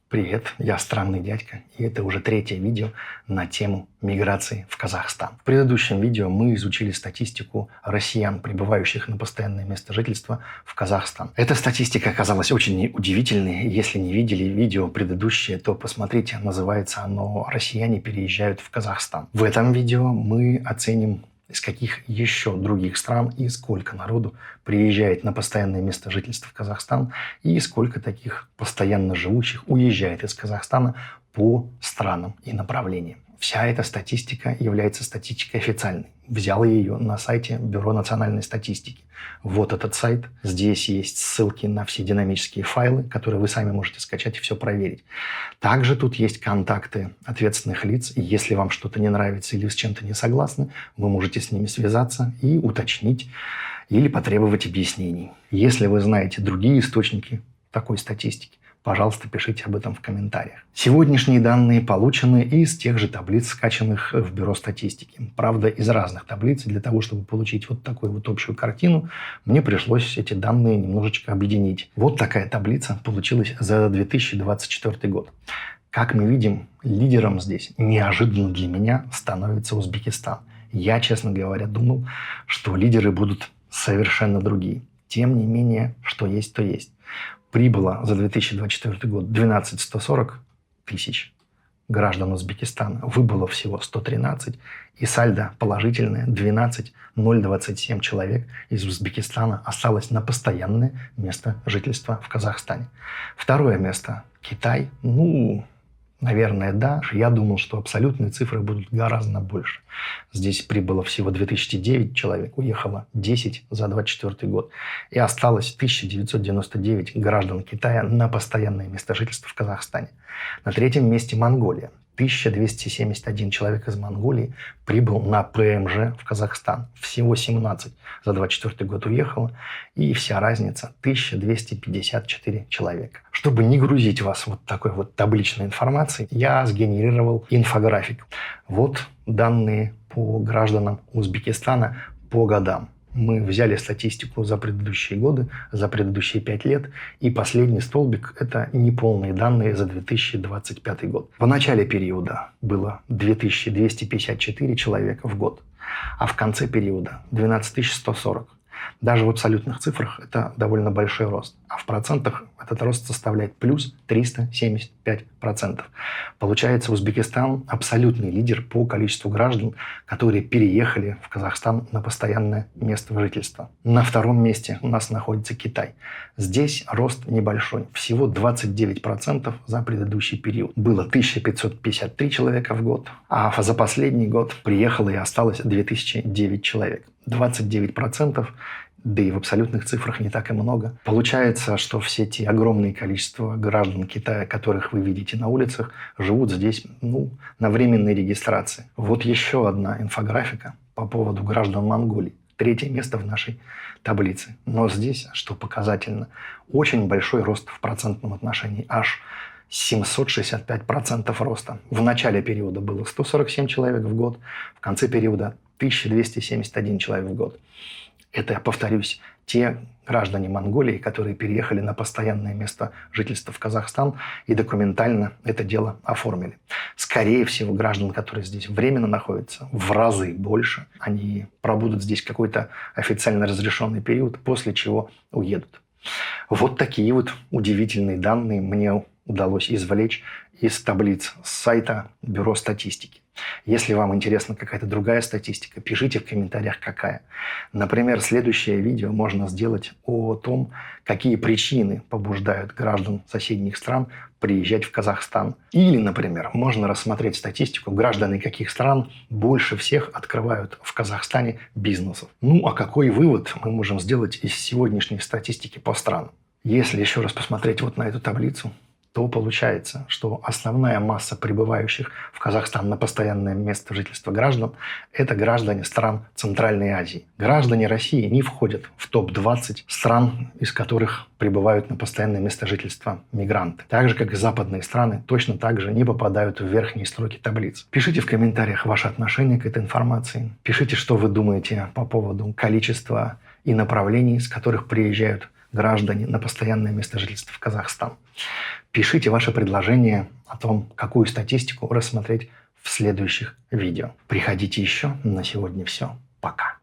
Привет, я Странный Дядька, и это уже третье видео на тему миграции в Казахстан. В предыдущем видео мы изучили статистику россиян, прибывающих на постоянное место жительства в Казахстан. Эта статистика оказалась очень удивительной. Если не видели видео предыдущее, то посмотрите, называется оно «Россияне переезжают в Казахстан». В этом видео мы оценим, из каких еще других стран и сколько народу приезжает на постоянное место жительства в Казахстан и сколько таких постоянно живущих уезжает из Казахстана по странам и направлениям. Вся эта статистика является статистикой официальной. Взял я ее на сайте Бюро национальной статистики. Вот этот сайт. Здесь есть ссылки на все динамические файлы, которые вы сами можете скачать и все проверить. Также тут есть контакты ответственных лиц. И если вам что-то не нравится или с чем-то не согласны, вы можете с ними связаться и уточнить или потребовать объяснений. Если вы знаете другие источники такой статистики, пожалуйста, пишите об этом в комментариях. Сегодняшние данные получены из тех же таблиц, скачанных в Бюро статистики. Правда, из разных таблиц. Для того, чтобы получить вот такую вот общую картину, мне пришлось эти данные немножечко объединить. Вот такая таблица получилась за 2024 год. Как мы видим, лидером здесь неожиданно для меня становится Узбекистан. Я, честно говоря, думал, что лидеры будут совершенно другие. Тем не менее, что есть, то есть. Прибыло за 2024 год 12 140 тысяч граждан Узбекистана, выбыло всего 113, и сальдо положительное 12 027 человек из Узбекистана осталось на постоянное место жительства в Казахстане. Второе место – Китай. Наверное, да. Я думал, что абсолютные цифры будут гораздо больше. Здесь прибыло всего 2009 человек, уехало 10 за 2024 год. И осталось 1999 граждан Китая на постоянное место жительства в Казахстане. На третьем месте Монголия. 1271 человек из Монголии прибыл на ПМЖ в Казахстан. Всего 17 за 2024 год уехало. И вся разница 1254 человека. Чтобы не грузить вас вот такой вот табличной информацией, я сгенерировал инфографик. Вот данные по гражданам Узбекистана по годам. Мы взяли статистику за предыдущие годы, за предыдущие 5 лет, и последний столбик – это неполные данные за 2025 год. В начале периода было 2254 человека в год, а в конце периода 12 140. Даже в абсолютных цифрах это довольно большой рост, а в процентах этот рост составляет плюс 375%. Получается, Узбекистан – абсолютный лидер по количеству граждан, которые переехали в Казахстан на постоянное место жительства. На втором месте у нас находится Китай. Здесь рост небольшой, всего 29% за предыдущий период. Было 1553 человека в год, а за последний год приехало и осталось 2009 человек. 29%, да и в абсолютных цифрах не так и много. Получается, что все те огромные количества граждан Китая, которых вы видите на улицах, живут здесь на временной регистрации. Вот еще одна инфографика по поводу граждан Монголии. Третье место в нашей таблице. Но здесь, что показательно, очень большой рост в процентном отношении, аж 765% роста. В начале периода было 147 человек в год, в конце периода 1271 человек в год. Это, я повторюсь, те граждане Монголии, которые переехали на постоянное место жительства в Казахстан и документально это дело оформили. Скорее всего, граждан, которые здесь временно находятся, в разы больше. Они пробудут здесь какой-то официально разрешенный период, после чего уедут. Вот такие вот удивительные данные мне удалось извлечь из таблиц с сайта Бюро статистики. Если вам интересна какая-то другая статистика, пишите в комментариях, какая. Например, следующее видео можно сделать о том, какие причины побуждают граждан соседних стран приезжать в Казахстан. Или, например, можно рассмотреть статистику, граждане каких стран больше всех открывают в Казахстане бизнесов. А какой вывод мы можем сделать из сегодняшней статистики по странам? Если еще раз посмотреть вот на эту таблицу, то получается, что основная масса прибывающих в Казахстан на постоянное место жительства граждан – это граждане стран Центральной Азии. Граждане России не входят в топ-20 стран, из которых прибывают на постоянное место жительства мигранты. Так же, как и западные страны, точно так же не попадают в верхние строки таблиц. Пишите в комментариях ваше отношение к этой информации. Пишите, что вы думаете по поводу количества и направлений, с которых приезжают граждане на постоянное место жительства в Казахстан. Пишите ваши предложения о том, какую статистику рассмотреть в следующих видео. Приходите еще. На сегодня все. Пока.